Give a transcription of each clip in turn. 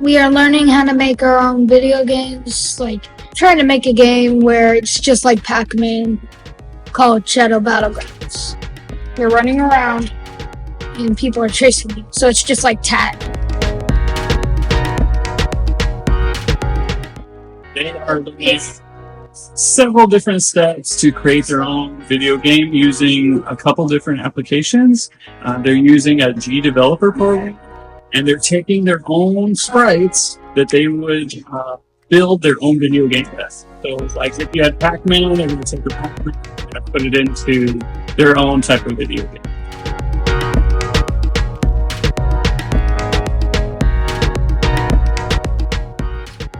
we are learning how to make our own video games, like trying to make a game where it's just like Pac-Man called Shadow Battlegrounds. You're running around and people are chasing you, so it's just like tag. They are looking at several different steps to create their own video game using a couple different applications. They're using a G developer program, and they're taking their own sprites that they would build their own video game with. So, like if you had Pac-Man, they're going to take the Pac-Man and put it into their own type of video game.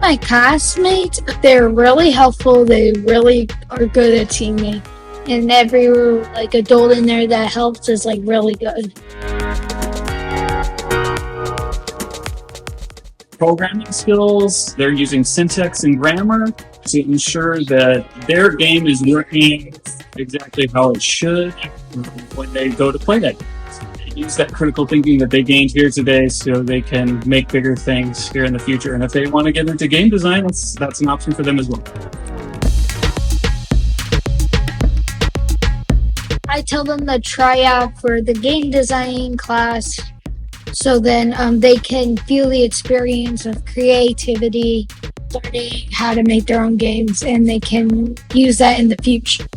My classmates, they're really helpful. They really are good at teaming, and every like adult in there that helps is like really good. Programming skills, they're using syntax and grammar to ensure that their game is working exactly how it should when they go to play that game. They use that critical thinking that they gained here today so they can make bigger things here in the future. And if they want to get into game design, that's an option for them as well. I tell them to try out for the game design class, so then they can feel the experience of creativity, learning how to make their own games, and they can use that in the future.